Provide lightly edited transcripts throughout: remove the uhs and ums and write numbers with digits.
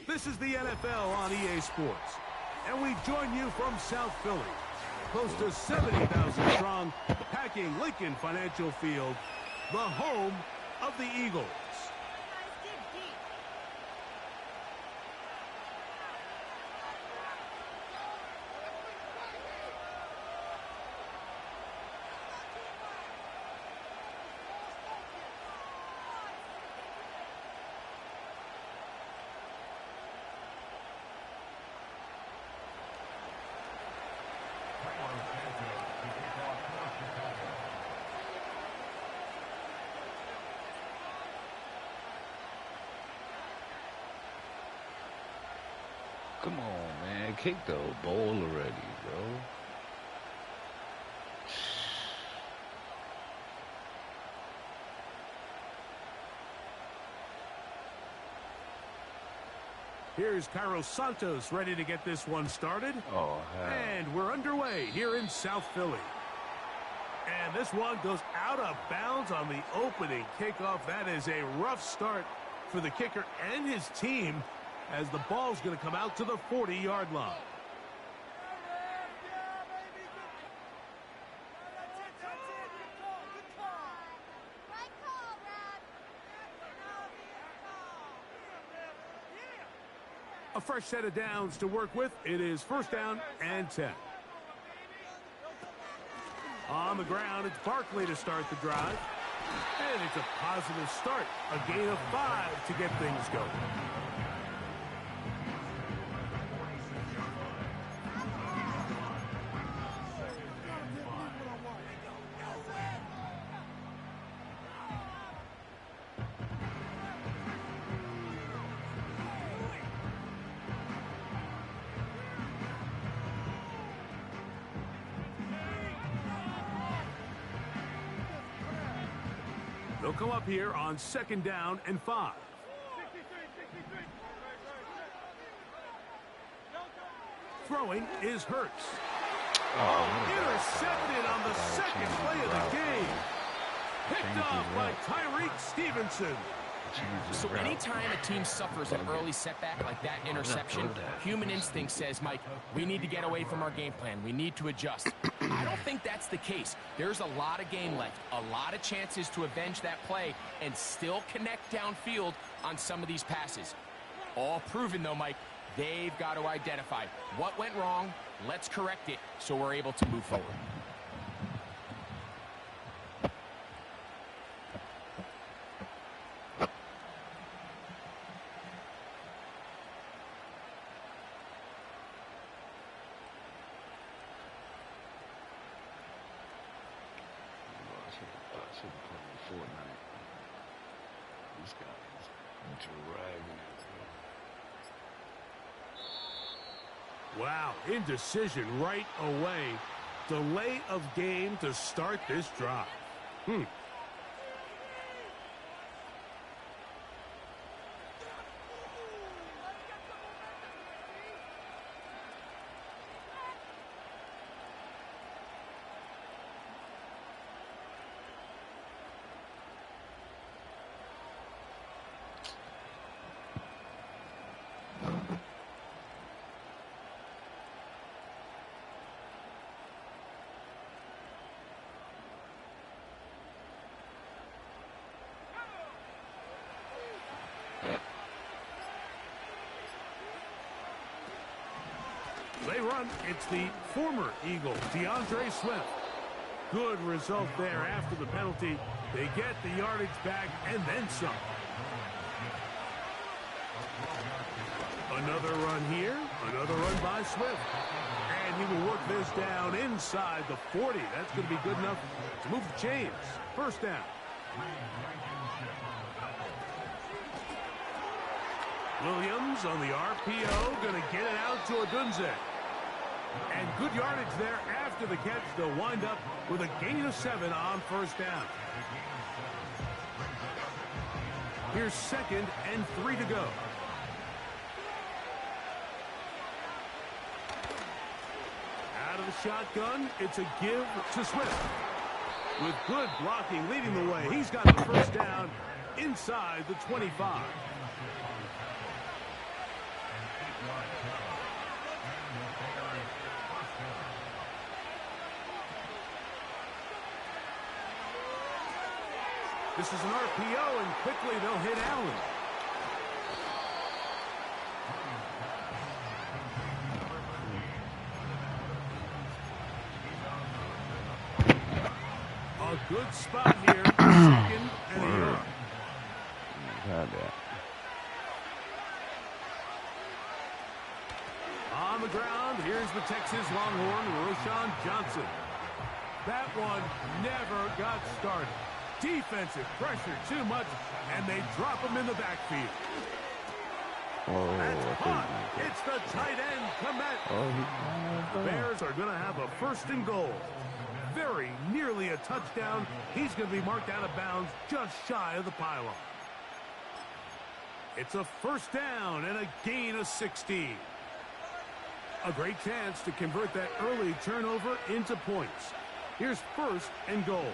This is the NFL on EA Sports, and we join you from South Philly, close to 70,000 strong, packing Lincoln Financial Field, the home of the Eagles. Come on, man. Kick the ball already, bro. Here's Carlos Santos ready to get this one started. Oh, hell. And we're underway here in South Philly. And this one goes out of bounds on the opening kickoff. That is a rough start for the kicker and his team, as the ball's going to come out to the 40-yard line. A fresh set of downs to work with. It is first down and 10. On the ground, it's Barkley to start the drive. And it's a positive start. A gain of 5 to get things going. They'll come up here on second down and 5. Throwing is Hurts. Intercepted on the second play of the game. Picked off by Tyreek Stevenson. So anytime a team suffers an early setback like that interception, human instinct says, Mike, we need to get away from our game plan. We need to adjust. I don't think that's the case. There's a lot of game left, a lot of chances to avenge that play and still connect downfield on some of these passes. All proven, though, Mike, they've got to identify what went wrong, let's correct it so we're able to move forward. should have played Fortnite. This guy is dragging it. Wow, indecision right away. Delay of game to start this drive. They run. It's the former Eagle, DeAndre Swift. Good result there after the penalty. They get the yardage back and then some. Another run here. Another run by Swift. And he will work this down inside the 40. That's going to be good enough to move the chains. First down. Williams on the RPO. Going to get it out to Odunze. And good yardage there after the catch. They'll wind up with a gain of 7 on first down. Here's 2nd and 3 to go. Out of the shotgun, it's a give to Swift. With good blocking leading the way, he's got the first down inside the 25. This is an RPO, and quickly they'll hit Allen. A good spot here. 2nd and 8. Got that. On the ground, here's the Texas Longhorn, Roschon Johnson. That one never got started. Defensive pressure too much, and they drop him in the backfield. Oh, that's caught. It's the tight end, Komet. The Bears are going to have a 1st and goal. Very nearly a touchdown. He's going to be marked out of bounds just shy of the pylon. It's a 1st down and a gain of 16. A great chance to convert that early turnover into points. Here's 1st and goal.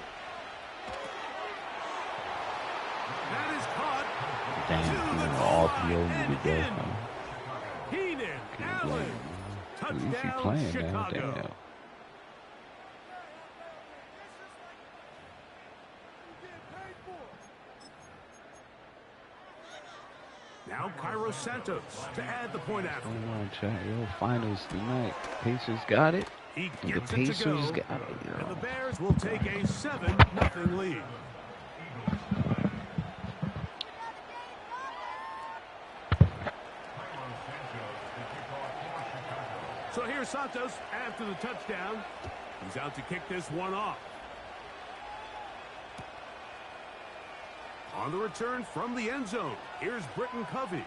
That is caught. Heenan, Allen, touchdown, Chicago. Now Cairo Santos to add the point after. Come on, chat. Yo, finals tonight. Pacers got it. He And gets the it to Pacers go, got it, yo. and the Bears will take a 7-0 lead. So here's Santos after the touchdown. He's out to kick this one off. On the return from the end zone, here's Britton Covey.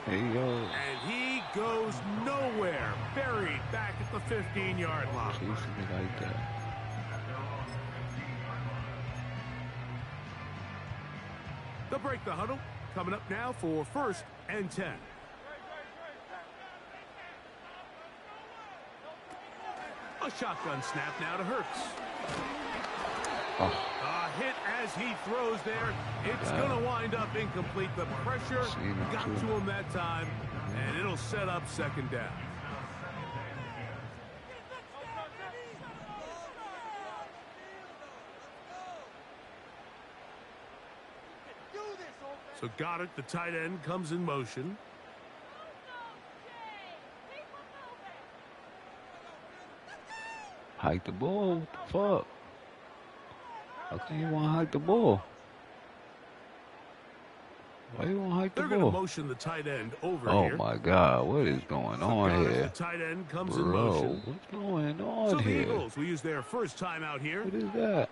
There you go. And he goes nowhere. Buried back at the 15-yard line. Chasing it like that. They'll break the huddle. Coming up now for 1st and 10. A shotgun snap now to Hurts. Oh. A hit as he throws there. It's going to wind up incomplete. The pressure got to him that time, and it'll set up 2nd down. So Goddard, the tight end, comes in motion. Hike the ball. What the fuck? How come you want to hike the ball? Why you want to hike the They're ball? going to motion the tight end over Oh here. my God, what is going on Goddard, here? the tight end comes in Bro, motion. what's going on So the here? Eagles will use their first time out here. What is that?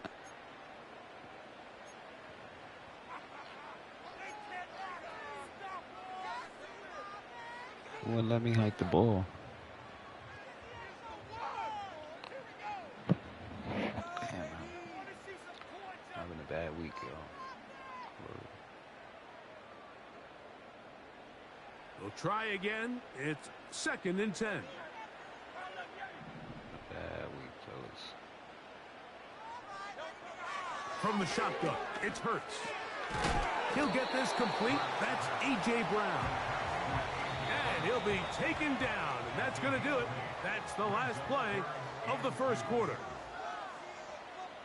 Wouldn't let me hike the ball. Damn, I'm having a bad week, yo. We'll try again. It's 2nd and 10. Bad week, fellas. From the shotgun, it's Hurts. He'll get this complete. That's A.J. Brown. And he'll be taken down. And that's going to do it. That's the last play of the first quarter.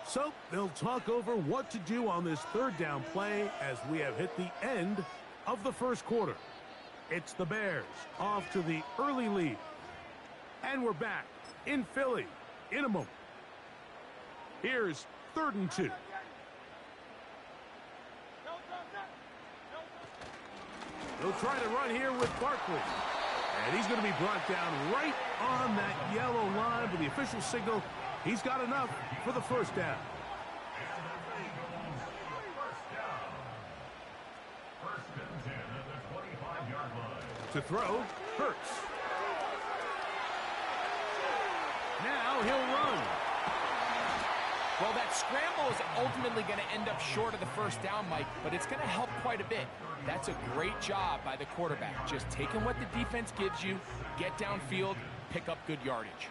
So they'll talk over what to do on this 3rd down play as we have hit the end of the first quarter. It's the Bears off to the early lead. And we're back in Philly in a moment. Here's 3rd and 2. They'll try to run here with Barkley. And he's going to be brought down right on that yellow line with the official signal. He's got enough for the 1st down. To throw, Hurts. Now he'll run. Well, that scramble is ultimately going to end up short of the 1st down, Mike, but it's going to help quite a bit. That's a great job by the quarterback. Just taking what the defense gives you, get downfield, pick up good yardage.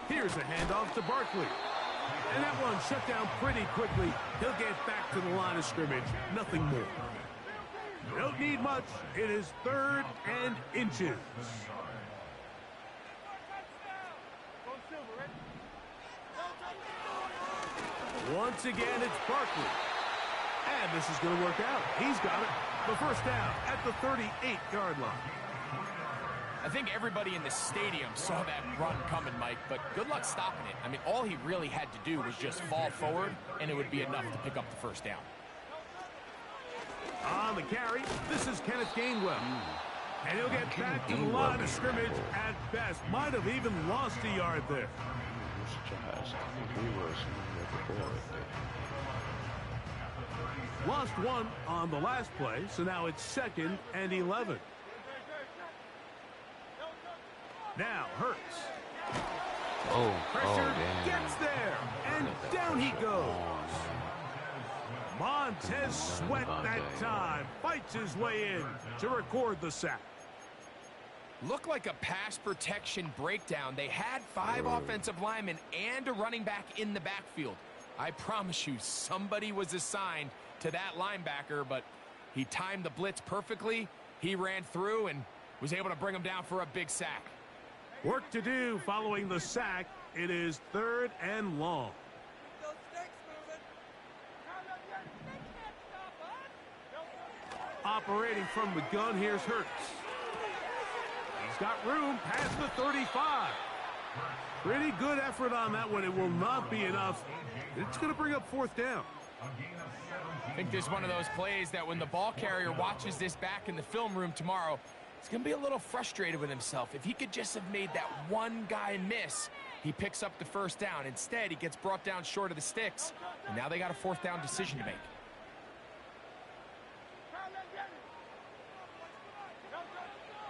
Here's a handoff to Barkley. And that one shut down pretty quickly. He'll get back to the line of scrimmage. Nothing more. Don't need much. It is 3rd and inches. Once again, it's Barkley. And this is going to work out. He's got it. The 1st down at the 38-yard line. I think everybody in the stadium saw that run coming, Mike, but good luck stopping it. I mean, all he really had to do was just fall forward, and it would be enough to pick up the 1st down. On the carry, this is Kenneth Gainwell. And he'll get back to the line of scrimmage at best. Might have even lost a yard there. Lost 1 on the last play, so now it's 2nd and 11. Now Hurts. Pressure gets there, and down he goes. Montez Sweat that time fights his way in to record the sack. Looked like a pass protection breakdown. They had 5 offensive linemen and a running back in the backfield. I promise you, somebody was assigned to that linebacker, but he timed the blitz perfectly. He ran through and was able to bring him down for a big sack. Work to do following the sack. It is 3rd and long. Operating from the gun, here's Hurts. He's got room past the 35. Pretty good effort on that one. It will not be enough. It's going to bring up 4th down. I think this is one of those plays that when the ball carrier watches this back in the film room tomorrow, he's going to be a little frustrated with himself. If he could just have made that one guy miss, he picks up the 1st down. Instead, he gets brought down short of the sticks, and now they got a 4th down decision to make.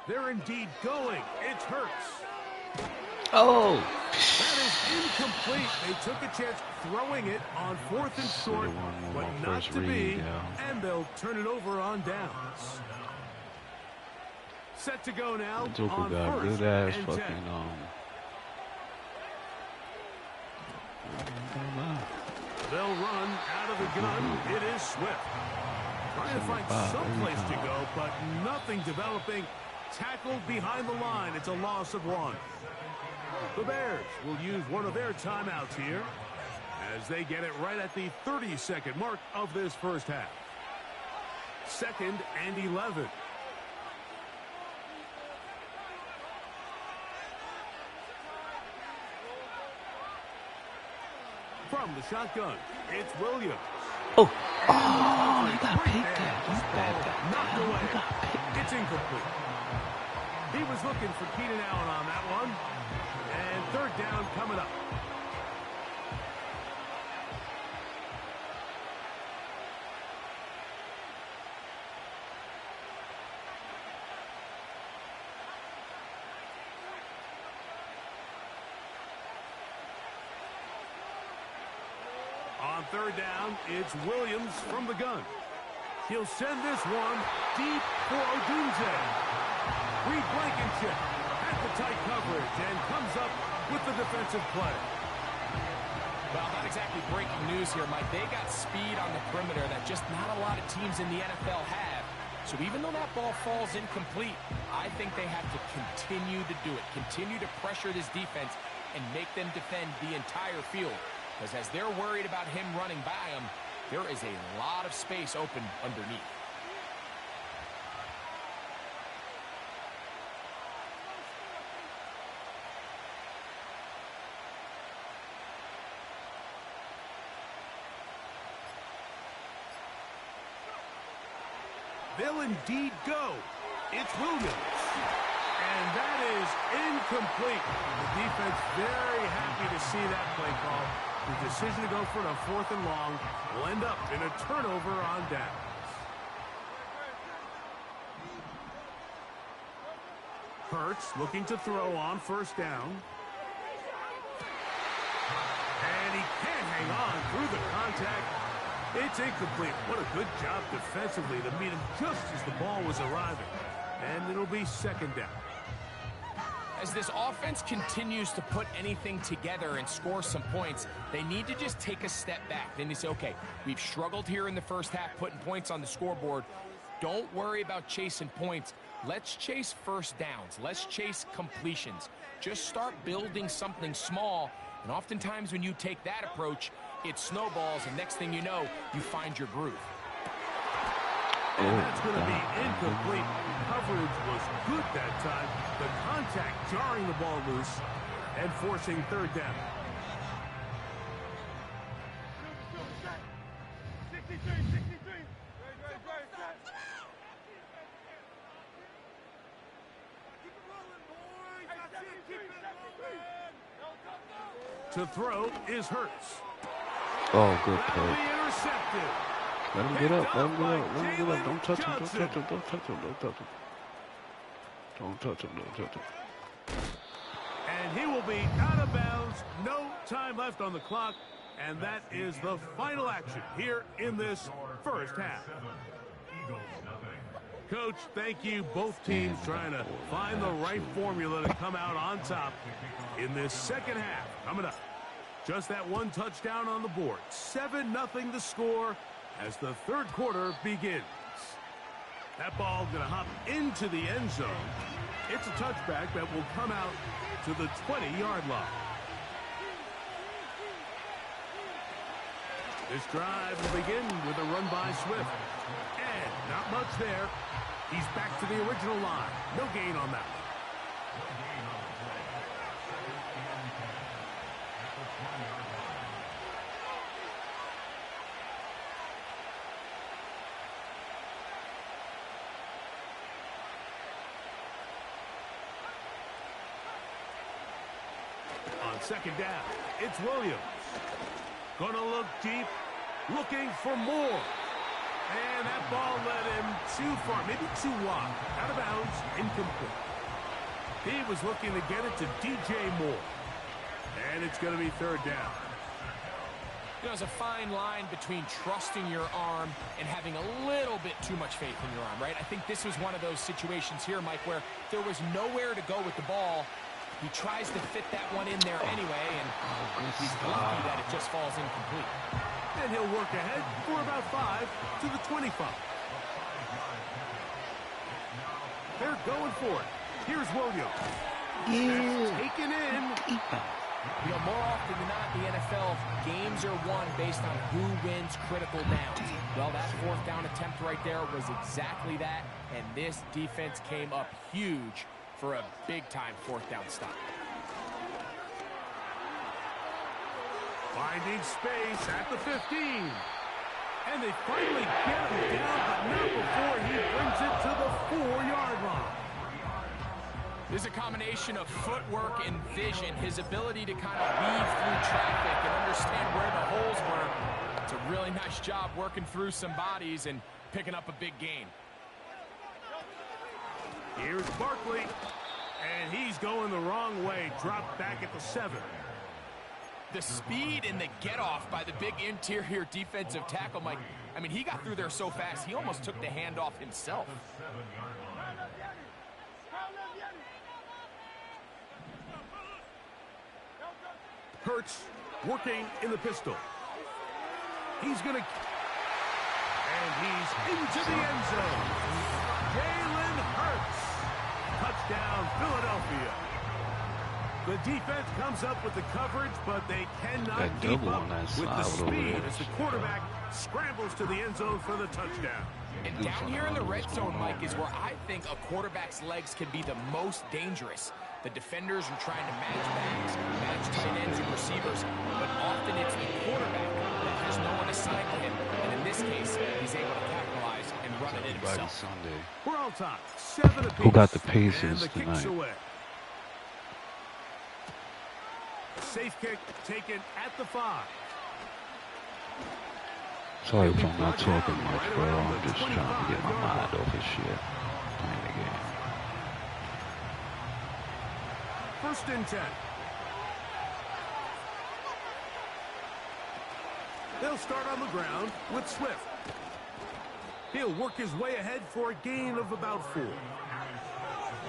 They're indeed going. It's Hurts. Oh! That is incomplete. They took a chance throwing it on 4th and short, but not to be, and they'll turn it over on downs. Set to go now on 1st and 10. They'll run out of the gun. It is Swift. Trying to find some place to go, but nothing developing. Tackled behind the line. It's a loss of 1. The Bears will use one of their timeouts here as they get it right at the 30-second mark of this first half. 2nd and 11. From the shotgun, it's Williams. You got picked that. Knocked away. It's incomplete. He was looking for Keenan Allen on that one. And 3rd down coming up. third down, it's Williams from the gun. He'll send this one deep for Odunze. Reed Blankenship at the tight coverage and comes up with the defensive play. Well, not exactly breaking news here, Mike. They got speed on the perimeter that just not a lot of teams in the NFL have. So even though that ball falls incomplete, I think they have to continue to do it. Continue to pressure this defense and make them defend the entire field. Because as they're worried about him running by them, there is a lot of space open underneath. They'll indeed go. It's Williams. And that is incomplete. The defense very happy to see that play call. The decision to go for it on 4th and long will end up in a turnover on downs. Hurts looking to throw on 1st down. And he can't hang on through the contact. It's incomplete. What a good job defensively to meet him just as the ball was arriving. And it'll be 2nd down. As this offense continues to put anything together and score some points, they need to just take a step back. Then they say, okay, we've struggled here in the first half putting points on the scoreboard. Don't worry about chasing points. Let's chase 1st downs. Let's chase completions. Just start building something small. And oftentimes when you take that approach, it snowballs, and next thing you know, you find your groove. And that's going to be incomplete. Coverage was good that time. The contact jarring the ball loose and forcing 3rd down. To throw is Hurts. Oh, good play. That'll be intercepted. Let him get up. Let him get up. Let him get up. Don't touch him. Don't touch him. Don't touch him. Don't touch him. Don't touch him. Don't touch him. And he will be out of bounds. No time left on the clock. And that is the final action here in this first half. Coach, thank you. Both teams trying to find the right formula to come out on top in this second half. Coming up, just that one touchdown on the board. 7-0 the score as the 3rd quarter begins. That ball going to hop into the end zone. It's a touchback that will come out to the 20-yard line. This drive will begin with a run by Swift. And not much there. He's back to the original line. No gain on that one. On 2nd down, it's Williams. Gonna look deep, looking for more. And that ball led him too far, maybe too wide. Out of bounds, incomplete. He was looking to get it to DJ Moore. And it's going to be 3rd down. You know, there's a fine line between trusting your arm and having a little bit too much faith in your arm, right? I think this was one of those situations here, Mike, where there was nowhere to go with the ball. He tries to fit that one in there anyway, and he's lucky that it just falls incomplete. And he'll work ahead for about 5 to the 25. They're going for it. Here's Williams. Yeah. Taken in. You know, more often than not, the NFL, games are won based on who wins critical downs. Well, that 4th down attempt right there was exactly that, and this defense came up huge for a big-time 4th down stop. Finding space at the 15. And they finally get him down, but not before he brings it to the 4-yard line. There's a combination of footwork and vision, his ability to kind of weave through traffic and understand where the holes were. It's a really nice job working through some bodies and picking up a big gain. Here's Barkley, and he's going the wrong way. Dropped back at the 7. The speed and the get-off by the big interior defensive tackle, Mike. I mean, he got through there so fast, he almost took the handoff himself. Hurts working in the pistol. He's going to... And he's into the end zone. Jalen Hurts. Touchdown, Philadelphia. The defense comes up with the coverage, but they cannot keep up with the speed as the quarterback scrambles to the end zone for the touchdown. And down here in the red zone, Mike, is where I think a quarterback's legs can be the most dangerous. The defenders are trying to match backs, match tight ends and receivers, but often it's the quarterback that has no one assigned to him. And in this case, he's able to capitalize and run it in himself. We're all tied. 7 apiece. Who got the Pacers tonight? Safe kick taken at the 5. Sorry if I'm not talking much, bro. I'm just trying to get my mind off of shit. Playing the game. 1st and 10. They'll start on the ground with Swift. He'll work his way ahead for a gain of about 4.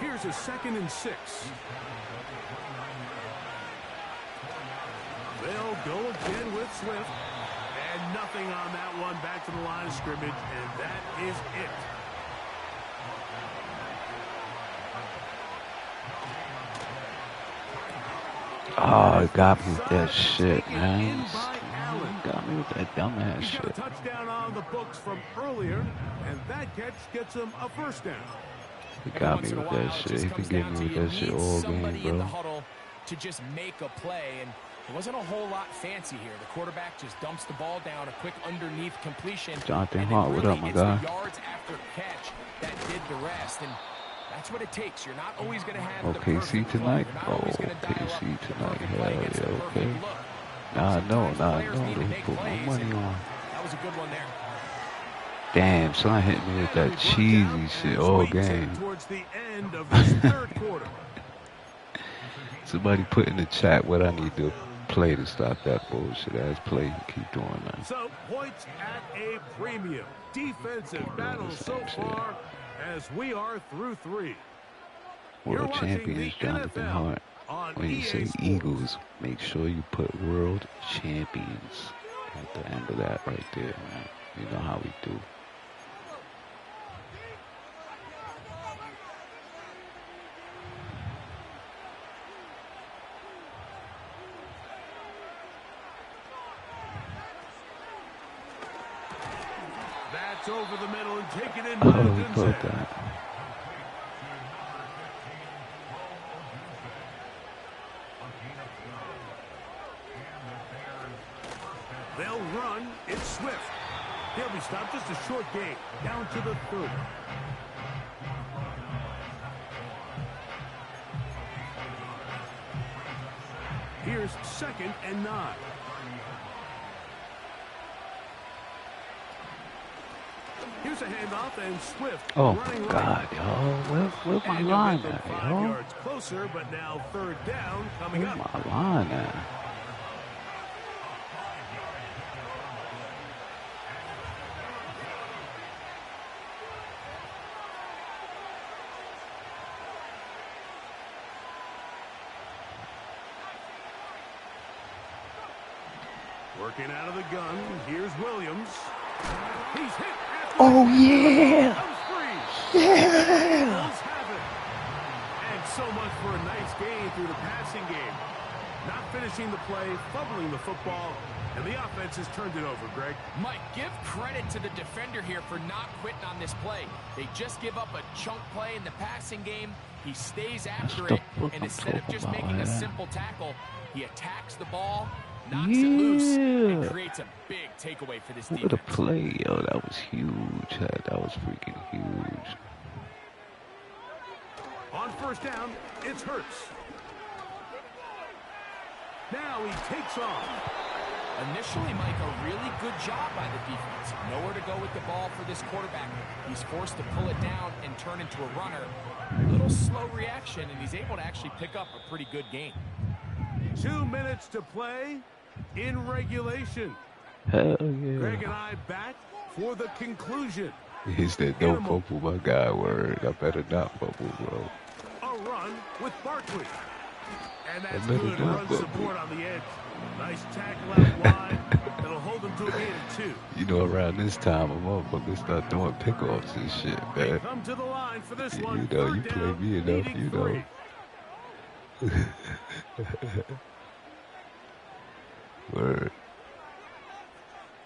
Here's a 2nd and 6. They'll go again with Swift. And nothing on that one. Back to the line of scrimmage, and that is it. Oh, it got me with that shit, man. Got me with that dumbass shit. He got a touchdown on the books from earlier, and that catch gets him a 1st down. He got me with that shit. He been getting me with that shit all game, bro. To just make a play, and it wasn't a whole lot fancy here. The quarterback just dumps the ball down, a quick underneath completion. Jonathan Hart, what up, my guy? Yards after catch that did the rest, and that's what it takes. You're not always going to have the OKC tonight? Oh, OKC tonight. Hell yeah, okay. Nah, no. They put my money on. That was a good one there. Damn, son hit me with that cheesy shit all game. Towards the end of this 3rd quarter. Somebody put in the chat what I need to play to stop that bullshit ass play. Keep doing that. So points at a premium. Defensive battle so far as we are through 3. World champions Jonathan Hart. When you say Eagles, make sure you put world champions at the end of that right there, man. You know how we do. That's over the middle and taken in. Oh, we put that. They'll run. It's Swift. He'll be stopped. Just a short gain. Down to the 30. Here's 2nd and 9. Here's a handoff and Swift. Oh my God, yo. Where's my line at, yo? 5 yards closer, but now 3rd down coming up. Where's my line at? Working out of the gun. Here's Williams. He's hit. Oh, yeah. Yeah. And so much for a nice gain through the passing game. Not finishing the play, fumbling the football, and the offense has turned it over, Greg. Mike, give credit to the defender here for not quitting on this play. They just give up a chunk play in the passing game. He stays after it, and instead of just making a simple tackle, he attacks the ball, knocks it loose, and creates a big takeaway for this defense. Look at the play, yo. That was huge. That was freaking huge. On 1st down, it's Hurts. Now he takes off. Initially, Mike, a really good job by the defense. Nowhere to go with the ball for this quarterback. He's forced to pull it down and turn into a runner. A little slow reaction, and he's able to actually pick up a pretty good gain. 2 minutes to play. in regulation. Hell yeah. Greg and I back for the conclusion. He's that don't fumble, my guy. Word. I better not fumble, bro. A run with Barkley. And that's good run support on the edge. Nice tackle out wide. That'll hold them to a gain of 2. You know, around this time, a motherfucker start doing pickoffs and shit, man. They come to the line for this one. You know, you play me enough, you know. Word.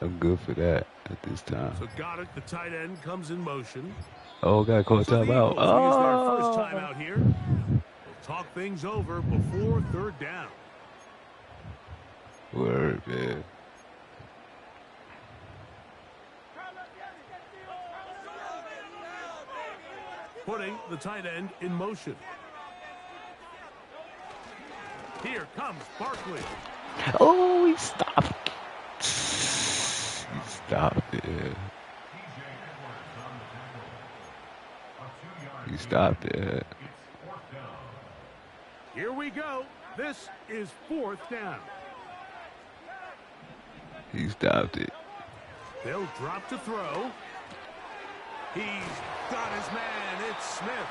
I'm good for that at this time. So got it. The tight end comes in motion. Oh, got caught timeout. Oh, their first time out here. We'll talk things over before 3rd down. Word, man. Putting the tight end in motion. Here comes Barkley. Oh, he stopped. He stopped it. He stopped it. Here we go. This is 4th down. He stopped it. They'll drop to throw. He's got his man. It's Smith.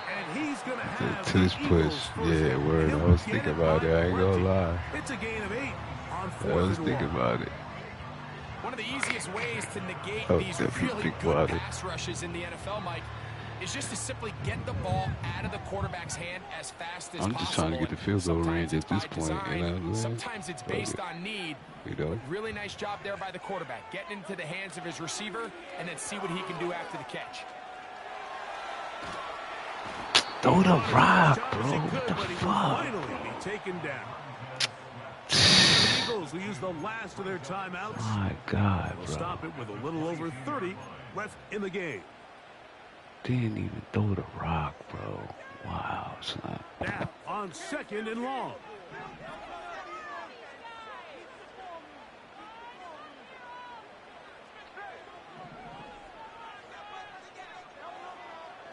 And he's going to have to this push. Yeah, word. I was thinking about it. I ain't going to lie. It's a gain of 8 on 4th. I was thinking about it. One of the easiest ways to negate these definitely really think good about it. pass rushes in the NFL, Mike, is just to simply get the ball out of the quarterback's hand as fast as possible. I'm just trying to get the field goal range at this point. You know what I'm saying? Sometimes it's based on need. You know? Really nice job there by the quarterback, getting into the hands of his receiver, and then see what he can do after the catch. Throw the rock, bro. What the fuck? Finally be taken down. The Eagles will use the last of their timeouts. My God, They'll bro. stop it with a little over 30 left in the game. Didn't even throw the rock, bro. Wow, son. Now on 2nd and long.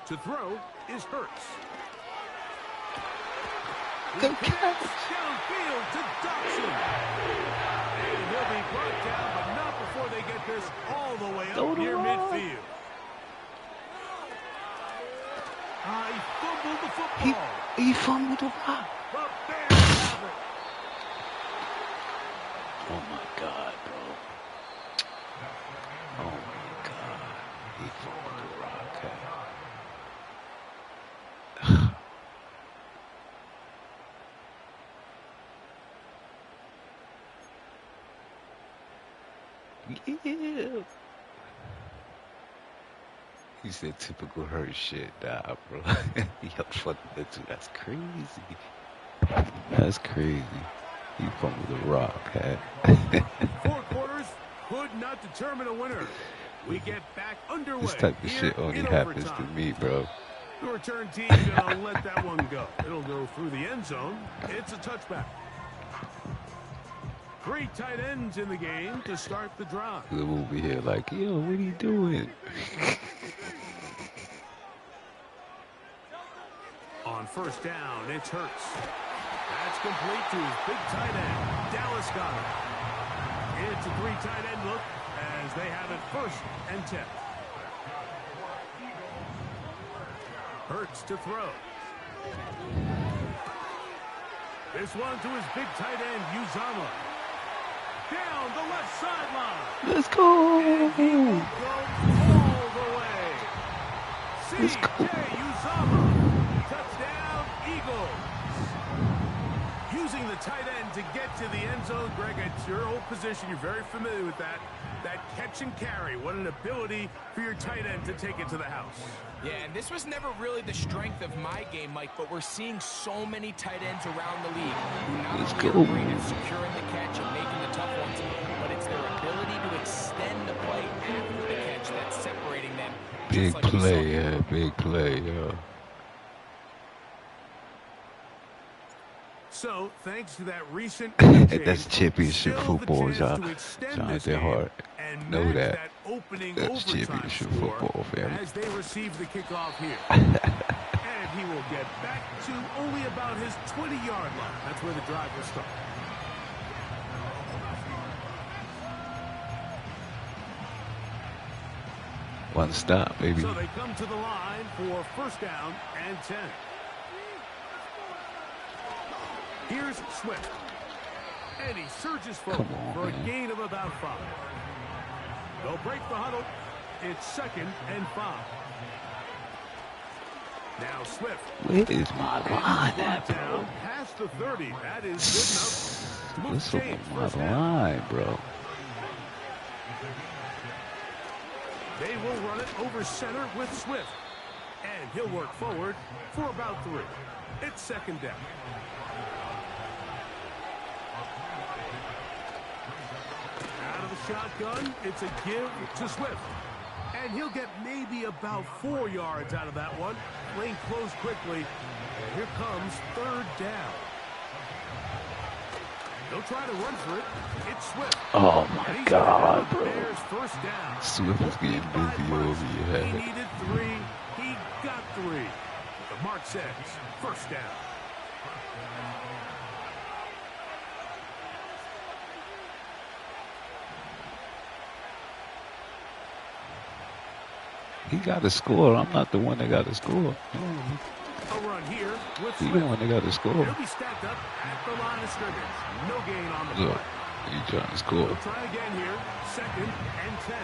To throw is Hurts. Good catch. Downfield to Dodson. And he'll be brought down, but not before they get this all the way up near midfield. He fumbled the football. He fumbled the rock. The Bears have it. Oh my God, bro. Oh my God. He fumbled the rock. Yeah. He said typical Hurt shit. Nah, bro. Yo, fuck that too. That's crazy. That's crazy. He fumbled the rock, huh? 4 quarters could not determine a winner. We get back underway. This type of shit only happens to me, bro. The return team's gonna let that one go. It'll go through the end zone. It's a touchback. 3 tight ends in the game to start the drive. We'll over here like, yo, what are you doing? On 1st down, it's Hurts. That's complete to his big tight end, Dallas Goedert. It's a 3 tight end look as they have it 1st and 10. Hurts to throw. This one to his big tight end, Uzama. Down the left sideline. Let's go. And he will go all the way. Let's go. C.J. Uzama. Touchdown, Eagles. Using the tight end to get to the end zone. Greg, it's your old position. You're very familiar with that. That catch and carry. What an ability for your tight end to take it to the house. Yeah, and this was never really the strength of my game, Mike, but we're seeing so many tight ends around the league who not only are great at securing the catch and making the tough ones, but it's their ability to extend the play after the catch that's separating them. Big like play, yeah, big play, yeah. So, thanks to that recent That's championship football, Jonathan Hart. Know that. That's championship football, family. As they receive the kickoff here. And he will get back to only about his 20-yard line. That's where the drive will start. One stop, baby. So they come to the line for first down and 10. Here's Swift. And he surges forward for a gain of about 5. They'll break the huddle. It's 2nd and 5. Now Swift. Where is my line at, bro? Past the 30. That is good enough. What's up my line, bro? They will run it over center with Swift. And he'll work forward for about 3. It's 2nd down. Out of the shotgun, it's a give to Swift. And he'll get maybe about 4 yards out of that one. Lane closed quickly. And here comes 3rd down. They'll try to run for it. It's Swift. Oh my God, bro. Bears first down. Swift is getting busy over your head. He needed 3. He got 3. The mark says first down. He got to score. I'm not the one that got to score. A run here with He's the one that got to score. He'll be stacked up at the line of scrimmage. No gain on the play. He's trying to score. We'll try again here. 2nd and 10.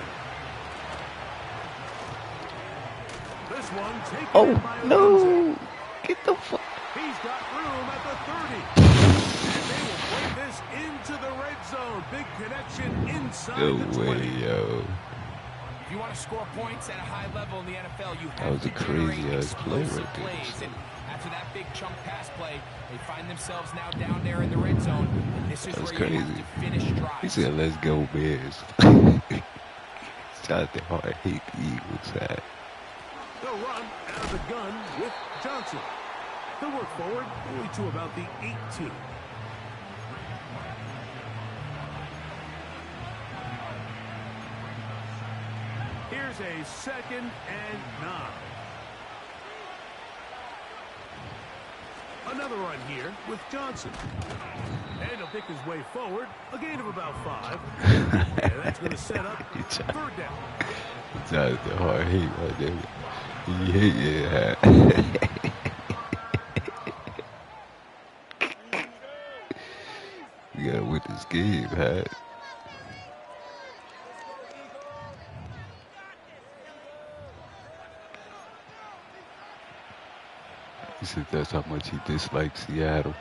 This one taken by no! Get the fuck. He's got room at the 30. And they will play this into the red zone. Big connection inside the 20. No way, yo. If you want to score points at a high level in the NFL, you That have was to a crazy generate ass play explosive right there. plays. And after that big chunk pass play, they find themselves now down there in the red zone. And this is That was where you crazy. have to finish drives. He said, let's go, Bears. Shout out to hard hate the Eagles hat. They'll run out of the gun with Johnson. They'll work forward only to about the 18. Here's a 2nd and 9. Another run here with Johnson. And he'll pick his way forward. A gain of about 5. And that's going to set up 3rd down. Shout out to hard hate right there. He hate your hat. You gotta win this game, hat. He said that's how much he dislikes Seattle.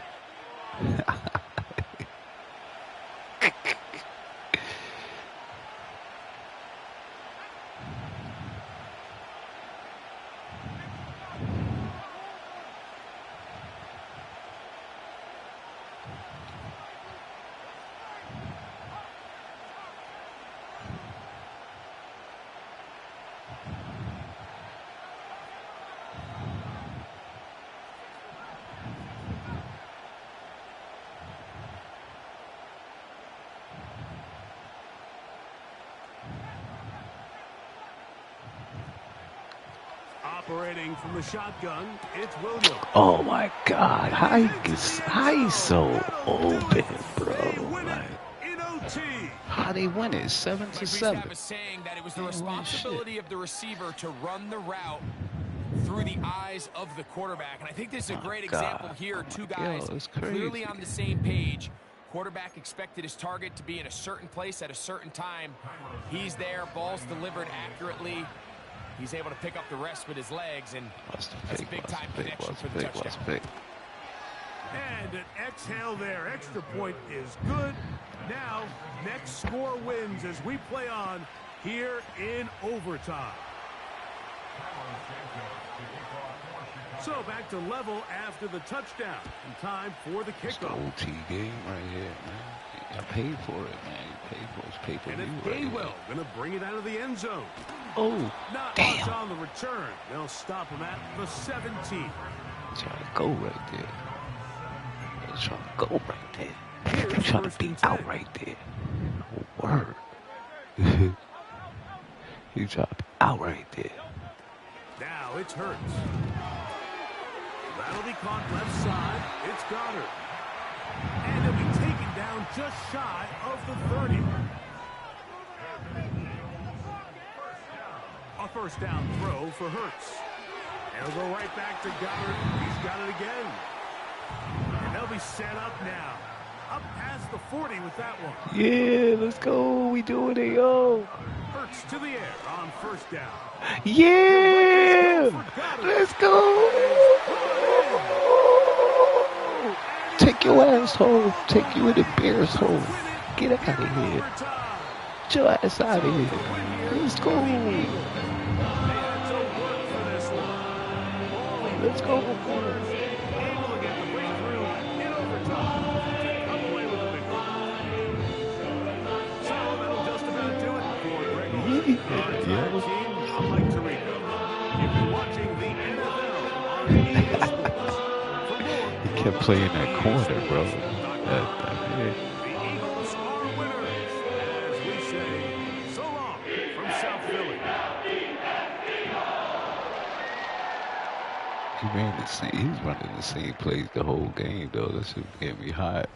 Operating from the shotgun, it's Williams. Oh my God, how he's so open, bro. Like, how they win it? 7-7. I was saying that it was the responsibility of the receiver to run the route through the eyes of the quarterback, and I think this is a great example here. Two guys clearly on the same page. Quarterback expected his target to be in a certain place at a certain time. He's there, ball's delivered accurately. He's able to pick up the rest with his legs, and that's a big-time connection for the touchdown. And an exhale there. Extra point is good. Now, next score wins as we play on here in overtime. So back to level after the touchdown. And time for the It's the kickoff. OT game right here, man. I paid for it, man. You paid for it. It's pay-per-view And it's right here. Gainwell going to bring it out of the end zone. Oh, Not damn. much on the return. They'll stop him at the 17. Trying to go right there. They're trying to go right there. Here's They're trying to 1st be and 10. out right there. Oh, word. He's trying to be out right there. Now it's Hurts. That'll be caught left side. It's Goddard. And he'll be taken down just shy of the 30. A first down throw for Hurts. And he'll go right back to Goddard. He's got it again. And they'll be set up now. Up past the 40 with that one. Yeah, let's go. We doing it, yo. Hurts to the air on first down. Yeah! Let's go! Take your ass home. Take you in the Bears home. Get out of here. Get your ass out of here. Let's go. Let's go. He kept playing that corner, bro. The Eagles are winners, as we say so long from South Philly. He's running the same plays the whole game, though. That should get me hot.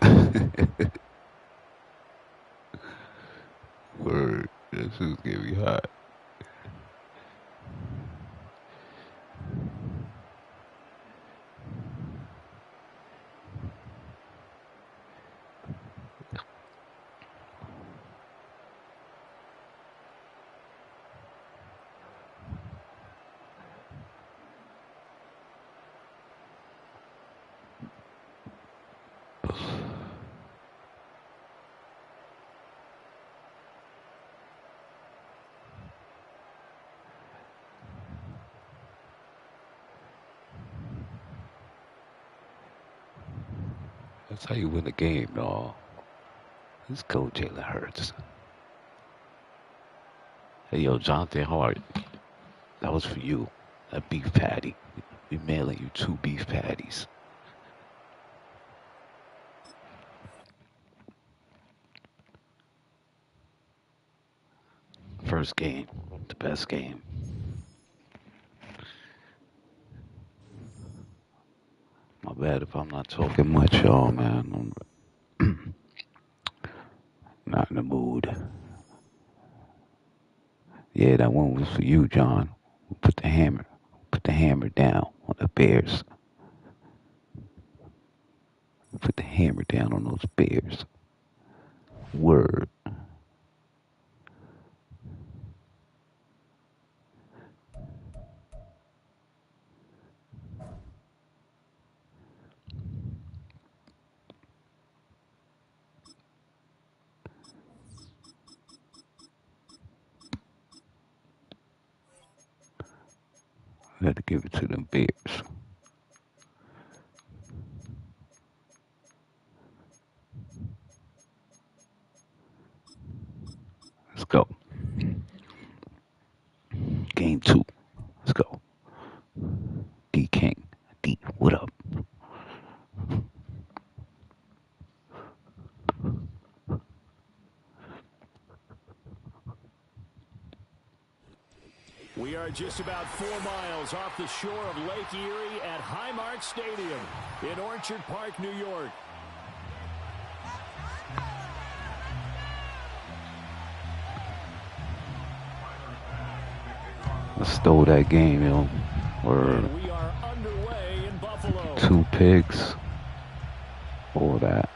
Word. That should get me hot. That's how you win the game, dawg. Let's go, Jalen Hurts. Hey, yo, Jonathan Hart. That was for you. That beef patty. We mailing you 2 beef patties. First game. The best game. My bad if I'm not talking much, y'all, man. I'm not in the mood. Yeah, that one was for you, John. Put the hammer down on the Bears. Put the hammer down on those Bears. Word. I had to give it to them Bears. Let's go. Game 2. Let's go. D King. D, what up? We are just about 4 miles off the shore of Lake Erie at Highmark Stadium in Orchard Park, New York. I stole that game, yo. And we are underway in Buffalo. 2 picks. All that.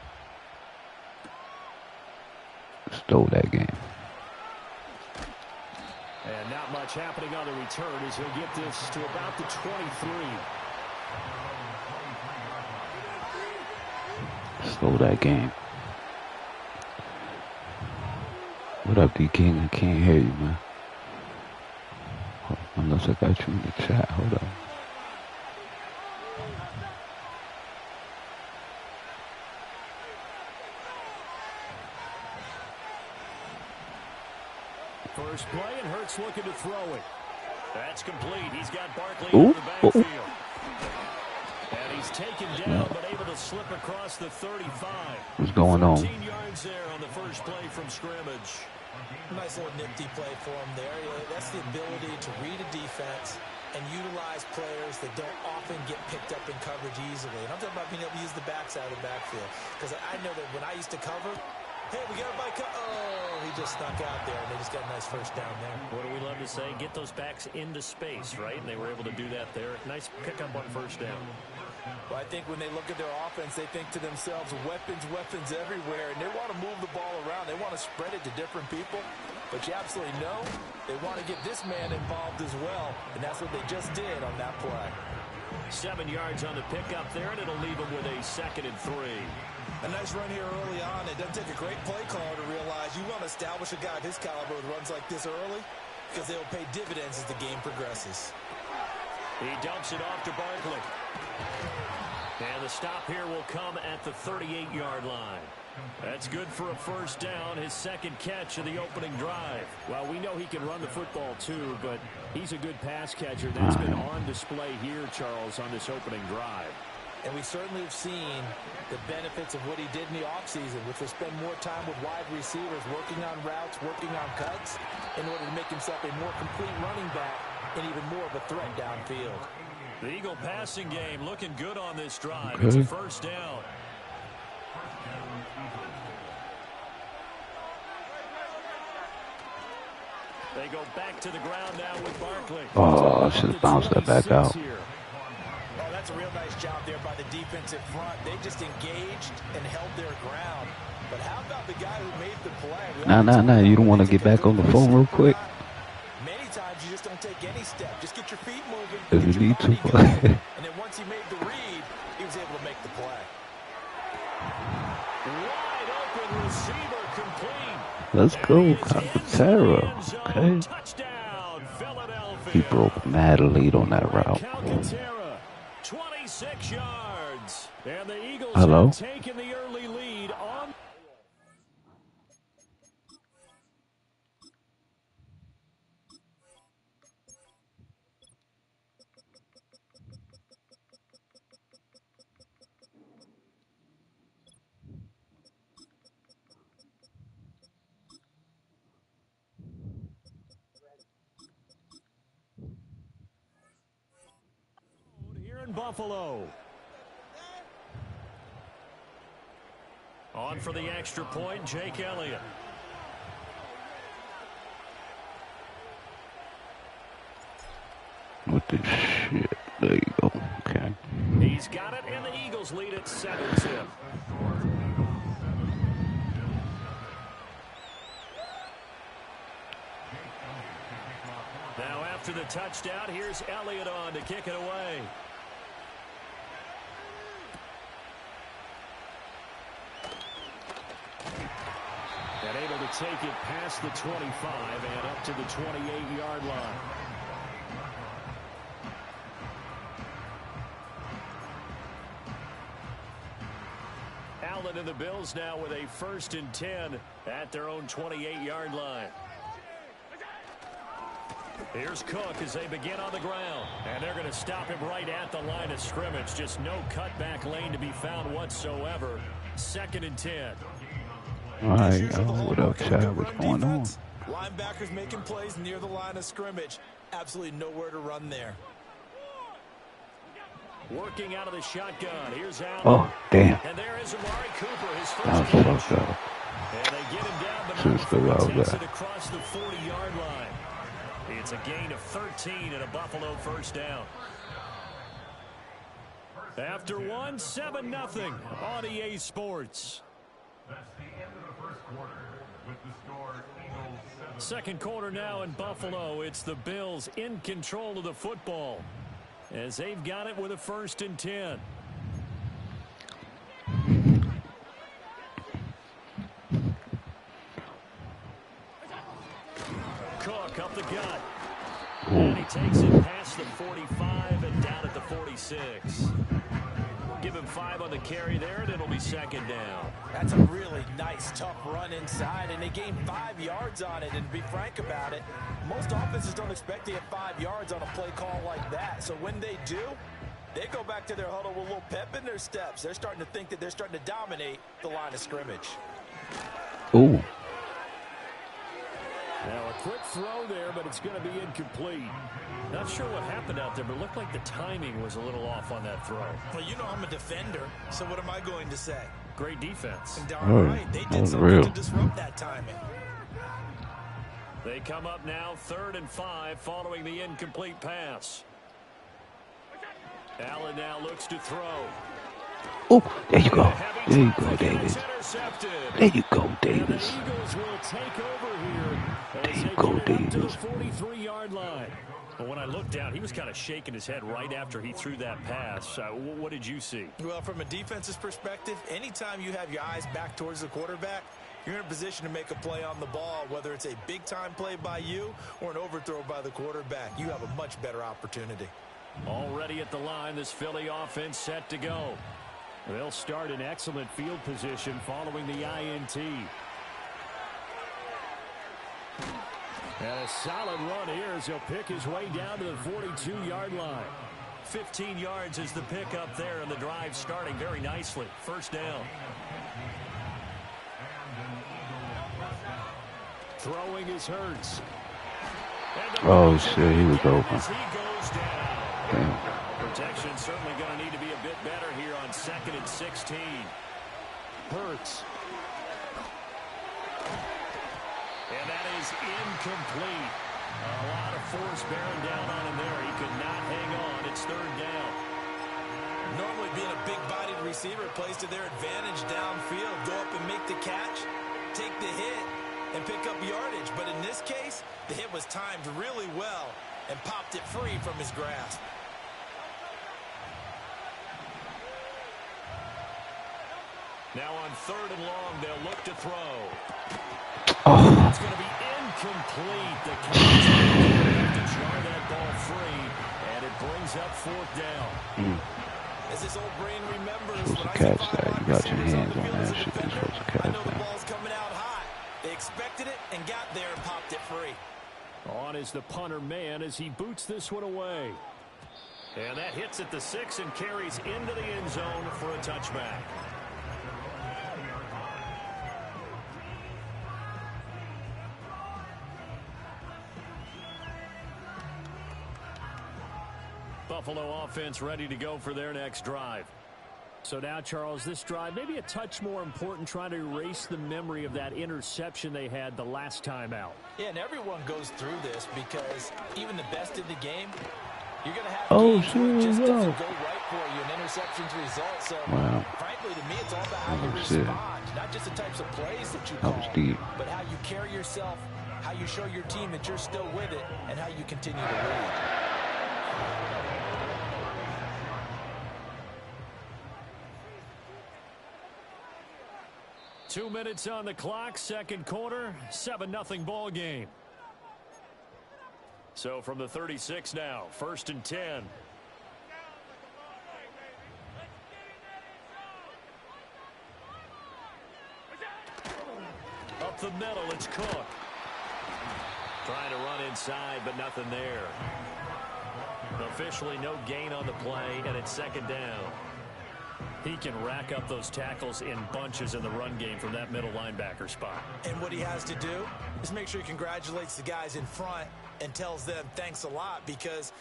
Stole that game. And not much happening on the return as he'll get this to about the 23. Stole that game. What up, D King? I can't hear you, man. Unless I got you in the chat. Hold on. First play, and Hurts looking to throw it. That's complete. He's got Barkley in the backfield. And he's taken down, but able to slip across the 35. What's going on? 14 yards there on the first play from scrimmage. Nice little nifty play for him there. That's the ability to read a defense and utilize players that don't often get picked up in coverage easily. And I'm talking about being able to use the backside of the backfield. Because I know that when I used to cover, Hey, we got a bike. Oh, he just snuck out there, and they just got a nice first down there. What do we love to say? Get those backs into space, right? And they were able to do that there. Nice pickup on first down. Well, I think when they look at their offense, they think to themselves, weapons, weapons everywhere, and they want to move the ball around. They want to spread it to different people, but you absolutely know they want to get this man involved as well, and that's what they just did on that play. 7 yards on the pickup there, and it'll leave them with a 2nd and 3. A nice run here early on. It doesn't take a great play caller to realize you want to establish a guy of his caliber with runs like this early because they'll pay dividends as the game progresses. He dumps it off to Barkley. And the stop here will come at the 38-yard line. That's good for a first down, his 2nd catch of the opening drive. Well, we know he can run the football too, but he's a good pass catcher. That's been on display here, Charles, on this opening drive. And we certainly have seen the benefits of what he did in the offseason, which was spend more time with wide receivers, working on routes, working on cuts, in order to make himself a more complete running back and even more of a threat downfield. The Eagle passing game looking good on this drive. It's a first down. They go back to the ground now with Barkley. Oh, I should have bounced that back out. Oh, that's a real nice job there by the defensive front. They just engaged and held their ground. But how about the guy who made the play? Nah. You don't want to get back on the phone real quick? Many times you just don't take any step. Just get your feet moving. If you need to. And then once he made the read, he was able to make the play. Wide open receiver complete. Let's go, Sarah. Okay. Touchdown, Philadelphia. He broke mad lead on that route. 26 yards. And the Eagles Hello? have taken the early lead on. Here in Buffalo. On for the extra point, Jake Elliott. What the shit? There you go. Okay. He's got it, and the Eagles lead at 7-0. Now after the touchdown, here's Elliott on to kick it away. And able to take it past the 25 and up to the 28-yard line. Allen and the Bills now with a 1st and 10 at their own 28-yard line. Here's Cook as they begin on the ground. And they're going to stop him right at the line of scrimmage. Just no cutback lane to be found whatsoever. 2nd and 10. All right, what up, Chad? What's going on? Linebackers making plays near the line of scrimmage. Absolutely nowhere to run there. Working out of the shotgun. Here's Allen. Oh, damn. And there is Amari Cooper, his first That was catch. fucked up. And they get him down the Should've still middle, out takes there. it across the 40-yard line. It's a gain of 13 and a Buffalo first down. After one, 7-0 on EA Sports. That's the end of the first quarter with the score Eagles 7. Second quarter now in Buffalo. It's the Bills in control of the football as they've got it with a 1st and 10. Cook up the gut. And he takes it past the 45 and down at the 46. Give him 5 on the carry there, and it'll be 2nd down. That's a really nice, tough run inside, and they gained 5 yards on it. And to be frank about it, most offenses don't expect to get 5 yards on a play call like that. So when they do, they go back to their huddle with a little pep in their steps. They're starting to think that they're starting to dominate the line of scrimmage. Ooh. Now a quick throw there, but it's going to be incomplete. Not sure what happened out there, but it looked like the timing was a little off on that throw. Well, you know I'm a defender, so what am I going to say? Great defense. Darn right. They did something to disrupt that timing. They come up now 3rd and 5 following the incomplete pass. Allen now looks to throw. Oh, there you go. There you go, Davis. There you go, Davis. And the Eagles will take over here There as you they go, get it up to the Davis. 43-yard line. But when I looked down, he was kind of shaking his head right after he threw that pass. What did you see? Well, from a defense's perspective, anytime you have your eyes back towards the quarterback, you're in a position to make a play on the ball, whether it's a big-time play by you or an overthrow by the quarterback. You have a much better opportunity. Already at the line, this Philly offense set to go. They'll start in excellent field position following the INT. And a solid run here as he'll pick his way down to the 42-yard line. 15 yards is the pickup there, and the drive starting very nicely. First down. Throwing is Hurts. Oh, shit, he was open. As he goes down. Damn. Protection certainly going to need to be a bit better here on 2nd and 16. Hurts. And that is incomplete. A lot of force bearing down on him there. He could not hang on. It's 3rd down. Normally being a big-bodied receiver plays to their advantage downfield. Go up and make the catch, take the hit, and pick up yardage. But in this case, the hit was timed really well and popped it free from his grasp. Now on 3rd and long, they'll look to throw. Oh. It's going to be incomplete. The catch to jar that ball free, and it brings up 4th down. As this old brain remembers, Supposed to when I catch see that. 5 You got your receivers on hands the on field that as a shit. You're defender, supposed to I catch know the that. ball's coming out high. They expected it and got there and popped it free. On is the punter man as he boots this one away. And that hits at the 6 and carries into the end zone for a touchback. Buffalo offense ready to go for their next drive. So now, Charles, this drive maybe a touch more important, trying to erase the memory of that interception they had the last time out. Yeah, and everyone goes through this because even the best in the game, you're going to have games shit, where it just yo. doesn't go right for you, and interceptions result. So, Wow. frankly, to me, it's all about how you shit. respond, not just the types of plays that you That call, was deep. but how you carry yourself, how you show your team that you're still with it, and how you continue to lead. 2 minutes on the clock, 2nd quarter, 7-0 ball game. So from the 36 now, 1st and 10. Up the middle, it's Cook. Trying to run inside, but nothing there. Officially no gain on the play, and it's 2nd down. He can rack up those tackles in bunches in the run game from that middle linebacker spot. And what he has to do is make sure he congratulates the guys in front and tells them thanks a lot, because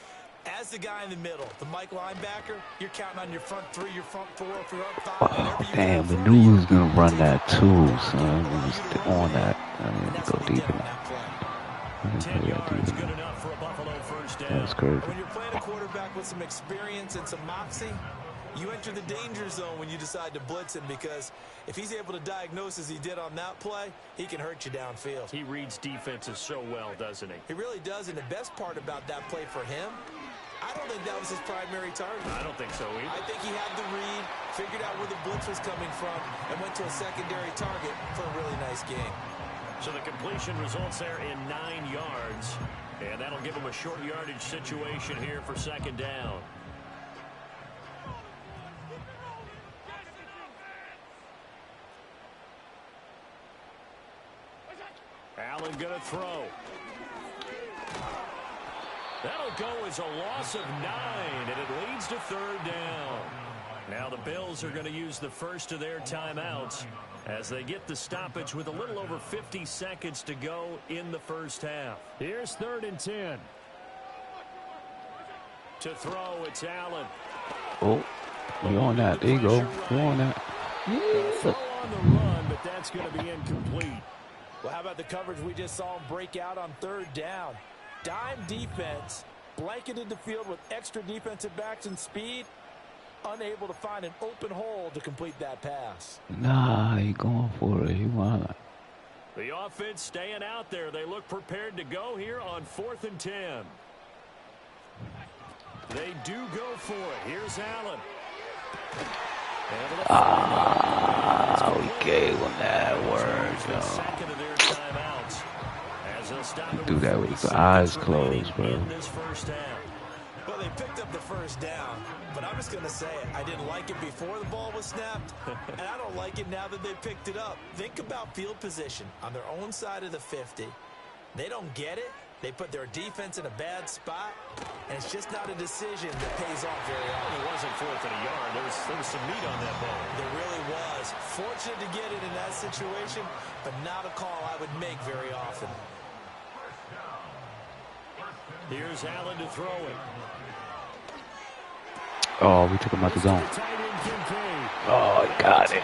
as the guy in the middle, the Mike linebacker, you're counting on your front 3, your front 4, if you're up 5. Oh, damn, we knew he was going to run that too, son. He was on that. I mean, we go deep in that. 10 yards, good enough for a Buffalo first down. That was crazy. When you're playing a quarterback with some experience and some moxie, you enter the danger zone when you decide to blitz him, because if he's able to diagnose as he did on that play, he can hurt you downfield. He reads defenses so well, doesn't he? He really does, and the best part about that play for him, I don't think that was his primary target. I don't think so either. I think he had the read, figured out where the blitz was coming from, and went to a secondary target for a really nice game. So the completion results there in 9 yards, and that'll give him a short yardage situation here for 2nd down. Allen going to throw. That'll go as a loss of 9, and it leads to 3rd down. Now the Bills are going to use the first of their timeouts as they get the stoppage with a little over 50 seconds to go in the first half. Here's 3rd and 10. To throw, it's Allen. Oh, we on that. There you go. We on that. Throw on the run, but that's going to be incomplete. Well, how about the coverage we just saw him break out on third down? Dime defense, blanketed the field with extra defensive backs and speed, unable to find an open hole to complete that pass. Nah, he going for it. He wanna. The offense staying out there. They look prepared to go here on 4th and 10. They do go for it. Here's Allen. We gave him that word, yo. He do that with his eyes closed, bro. Well, they picked up the first down, but I'm just going to say it. I didn't like it before the ball was snapped, and I don't like it now that they picked it up. Think about field position on their own side of the 50. They don't get it. They put their defense in a bad spot, and it's just not a decision that pays off very often. It wasn't 4th and a yard. There was some meat on that ball. There really was. Fortunate to get it in that situation, but not a call I would make very often. Here's Allen to throw it. Oh, we took him out the zone. Oh, he got it.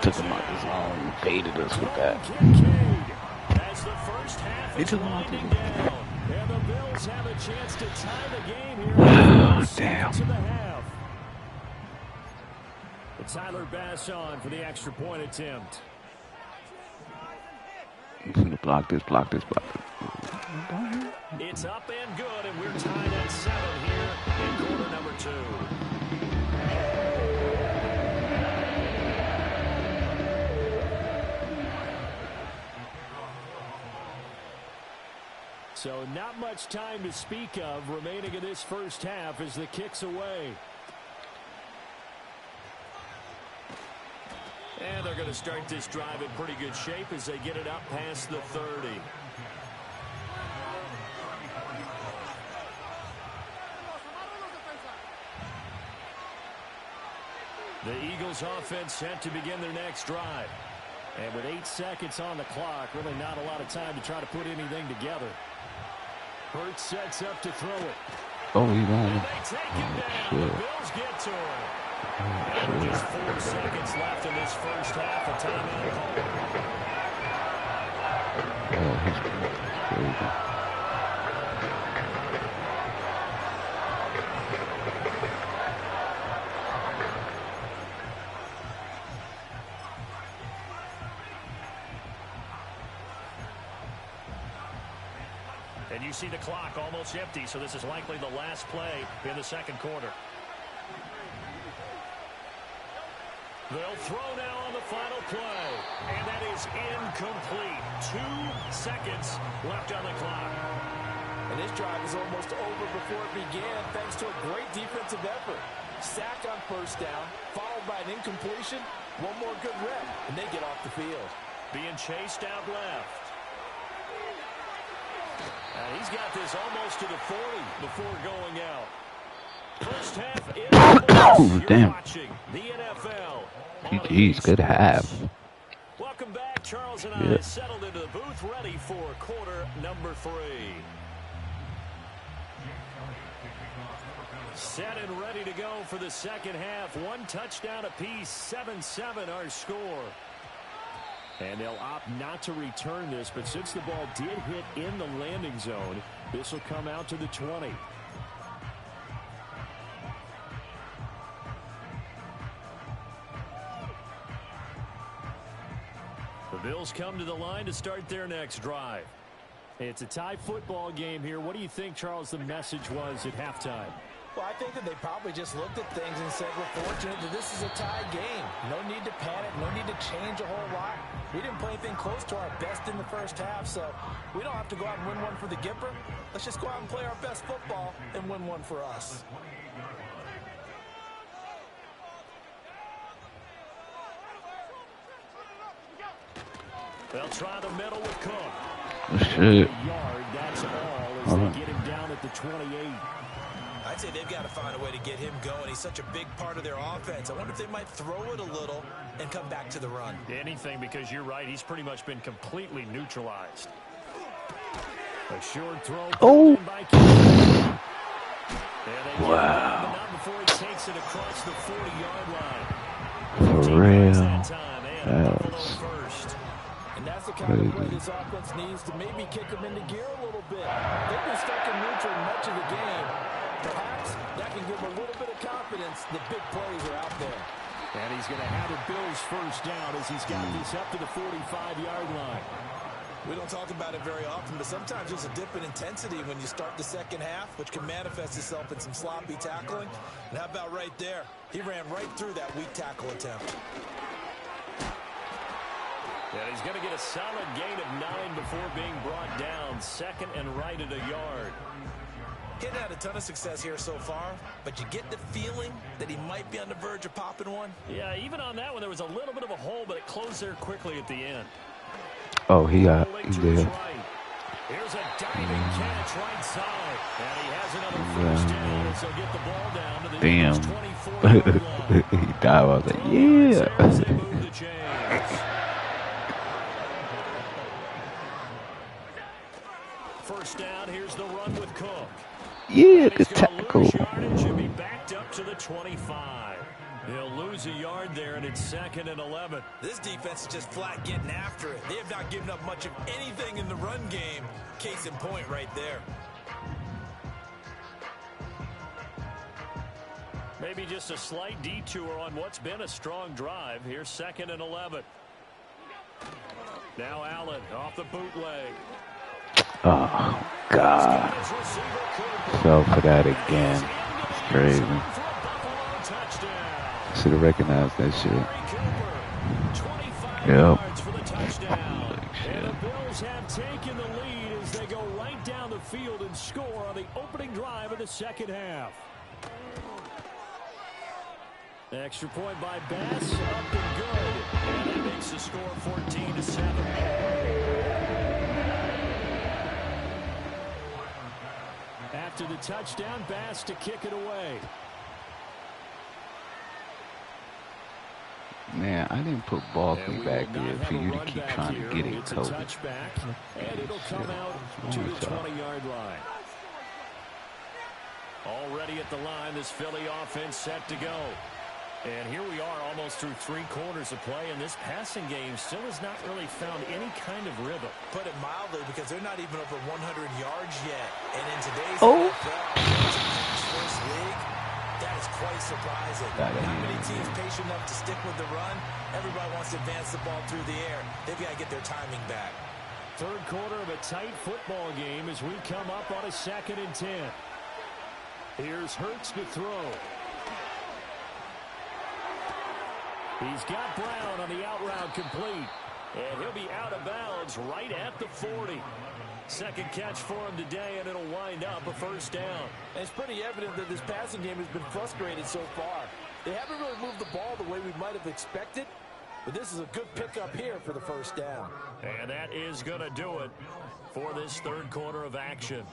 Took him out the zone. Baited us with that. He took him out the zone. And the Bills have a chance to tie the game here. Oh, damn. Tyler Bass on for the extra point attempt. I'm gonna block this. It's up and good, and we're tied at 7 here in quarter number 2. So not much time to speak of remaining in this first half as the kick's away. And they're going to start this drive in pretty good shape as they get it up past the 30. The Eagles offense set to begin their next drive. And with 8 seconds on the clock, really not a lot of time to try to put anything together. Hurts sets up to throw it. Oh, he won. They take him down. The Bills get to him. And with just 4 seconds left in this first half, a timeout call. Oh, he's crazy. And you see the clock almost empty, so this is likely the last play in the second quarter. They'll throw now on the final play, and that is incomplete. 2 seconds left on the clock. And this drive is almost over before it began thanks to a great defensive effort. Sack on first down, followed by an incompletion. One more good rep, and they get off the field. Being chased out left. He's got this almost to the 40 before going out. First half is oh, damn. Watching the NFL. GG's, good half. Welcome back. Charles and I settled into the booth ready for quarter number 3. Set and ready to go for the second half. 1 touchdown apiece, 7-7 our score. And they'll opt not to return this, but since the ball did hit in the landing zone, this will come out to the 20. The Bills come to the line to start their next drive. It's a tie football game here. What do you think, Charles, the message was at halftime? Well, I think that they probably just looked at things and said, we're fortunate that this is a tie game. No need to panic, no need to change a whole lot. We didn't play anything close to our best in the first half, so we don't have to go out and win one for the Gipper. Let's just go out and play our best football and win one for us. They'll try the middle with Cook. Oh, shit. Yard, that's all as they get him down at the 28. I'd say they've got to find a way to get him going. He's such a big part of their offense. I wonder if they might throw it a little and come back to the run. Anything, because you're right. He's pretty much been completely neutralized. A short throw. Oh. Wow. Not before he takes it across the 40-yard line. For real. That's first. And that's the kind of play this offense needs to maybe kick them into gear a little bit. They've been stuck in neutral much of the game. Perhaps that can give them a little bit of confidence. The big plays are out there. And he's going to have a Bills first down as he's got this up to the 45-yard line. We don't talk about it very often, but sometimes there's a dip in intensity when you start the second half, which can manifest itself in some sloppy tackling. And how about right there? He ran right through that weak tackle attempt. And he's going to get a solid gain of 9 before being brought down. Second and right at a yard. He hadn't had a ton of success here so far, but you get the feeling that he might be on the verge of popping one. Yeah, even on that one, there was a little bit of a hole, but it closed there quickly at the end. Oh, he did. Here's a diving catch right side. And he has another first down as they'll get the ball down to the Damn. 24-yard line. He died. I was like, yeah. As they move the chains. First down, here's the run with Cook. Yeah, good tackle. Should be backed up to the 25. They'll lose a yard there, and it's 2nd and 11. This defense is just flat getting after it. They have not given up much of anything in the run game. Case in point right there. Maybe just a slight detour on what's been a strong drive. Here's 2nd and 11. Now Allen off the bootleg. Oh, God. Fell for that again. It's crazy. Should have recognized that shit. Yep. And the Bills have taken the lead as they go right down the field and score on the opening drive of the second half. Extra point by Bass, up and good. And that makes the score 14-7. After the touchdown, Bass to kick it away. Man, I didn't put Barkley back there for you to keep trying to get it, it's Kobe. a touchback, and it'll come out to the 20-yard line. Already at the line, this Philly offense set to go. And here we are almost through 3 quarters of play, and this passing game still has not really found any kind of rhythm. Put it mildly, because they're not even over 100 yards yet. And in today's NFL, first league, that is quite surprising. Not many teams patient enough to stick with the run. Everybody wants to advance the ball through the air. They've got to get their timing back. Third quarter of a tight football game as we come up on a 2nd and 10. Here's Hurts to throw. He's got Brown on the out route complete. And he'll be out of bounds right at the 40. Second catch for him today, and it'll wind up a first down. And it's pretty evident that this passing game has been frustrated so far. They haven't really moved the ball the way we might have expected, but this is a good pickup here for the first down. And that is going to do it for this third quarter of action.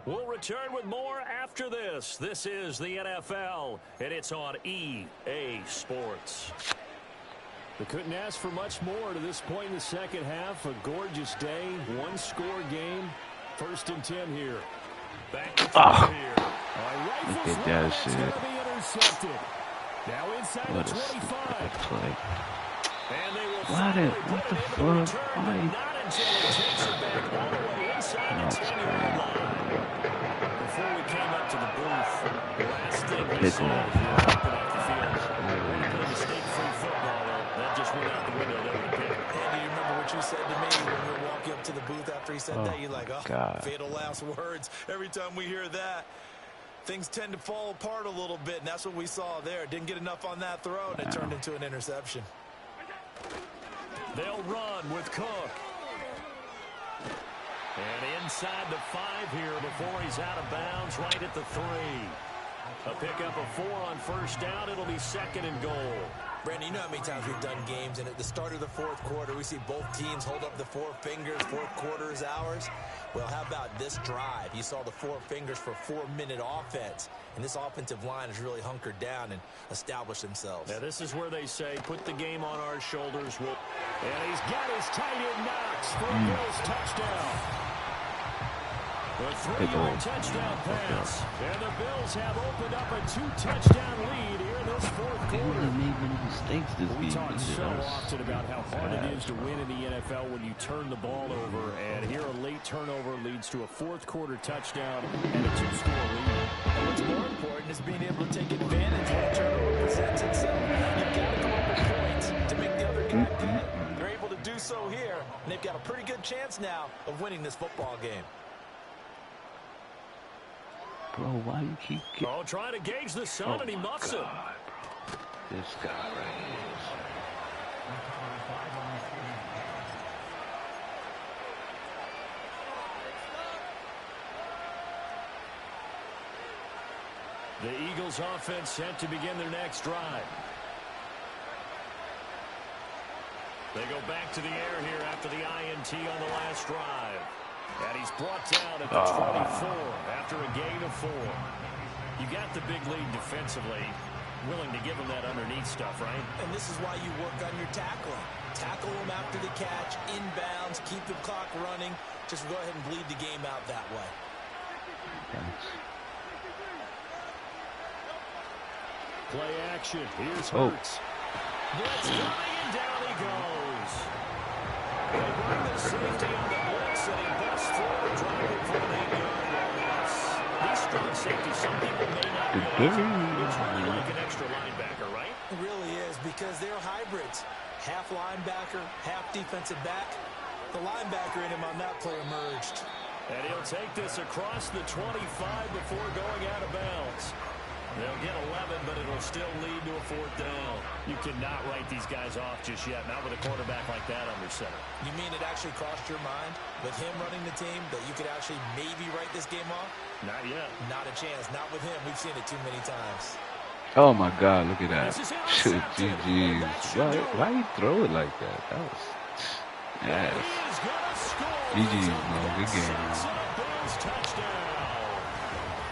We'll return with more after this. This is the NFL, and it's on EA Sports. They couldn't ask for much more to this point in the second half. A gorgeous day, one-score game. 1st and 10 here. Back to here. Look at that shit. Intercepted. Now inside What the a 25. play. And they will What the fuck? not until it takes it back all the way inside the 10-yard line. Before we came up to the booth, the last thing we saw was we were up and off the field. We played mistake-free football. That just went out the window. That would have been. And do you remember what you said to me when we were walking up to the booth after he said that? You're like, oh, God. Fatal last words. Every time we hear that, things tend to fall apart a little bit, and that's what we saw there. Didn't get enough on that throw, and it turned into an interception. They'll run with Cook. And inside the 5 here before he's out of bounds, right at the 3. A pickup of 4 on first down. It'll be 2nd and goal. Brandon, you know how many times we've done games, and at the start of the fourth quarter, we see both teams hold up the 4 fingers, fourth quarter is ours. Well, how about this drive? You saw the 4 fingers for 4-minute offense, and this offensive line has really hunkered down and established themselves. Now, this is where they say, put the game on our shoulders. And he's got his tight end Knox for a Bills touchdown. 3-yard touchdown pass. And the Bills have opened up a 2-touchdown lead here in this fourth quarter. They made many mistakes this We game. talk so often about how hard it is to win in the NFL when you turn the ball over. And here a late turnover leads to a fourth quarter touchdown and a 2-score lead. And what's more important is being able to take advantage when a turnover presents itself. You've got to come up with points to make the other guy pay. They're able to do so here, and they've got a pretty good chance now of winning this football game. Bro, why you keep Oh, trying to gauge the sun, and he muffs it. This guy right here. The Eagles offense set to begin their next drive. They go back to the air here after the INT on the last drive. And he's brought down at the 24 after a gain of 4. You got the big lead defensively. Willing to give him that underneath stuff, right? And this is why you work on your tackling. Tackle him after the catch, inbounds, keep the clock running. Just go ahead and bleed the game out that way. Thanks. Play action. Here's Hurts. Blitz coming, and down he goes. They bring the safety on the blitz, and he busts through, driving for an 8-yard loss. These strong safeties, some people may not realize it's really like an extra linebacker, right? It really is, because they're hybrids. Half linebacker, half defensive back. The linebacker in him on that play emerged. And he'll take this across the 25 before going out of bounds. They'll get 11, but it'll still lead to a 4th down. You cannot write these guys off just yet, not with a quarterback like that under center. You mean it actually crossed your mind with him running the team that you could actually maybe write this game off? Not yet. Not a chance. Not with him. We've seen it too many times. Oh my God, look at that. GG's. Why you throw it like that? That was yes. GG's, man. Good game, man.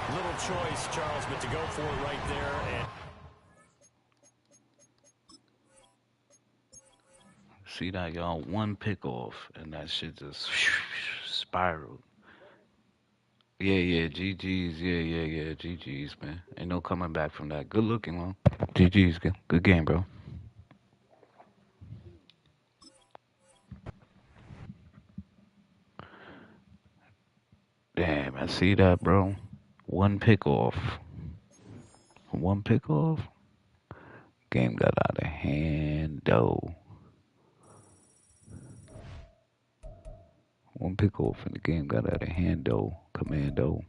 Little choice, Charles, but to go for it right there. And see that, y'all? One pick off, and that shit just spiraled. Yeah, GG's. Yeah, GG's, man. Ain't no coming back from that. Good looking, man. GG's. Good game, bro. Damn, I see that, bro. One pick off. One pick off. Game got out of hand, though. One pick off and the game got out of hand, though. Commando.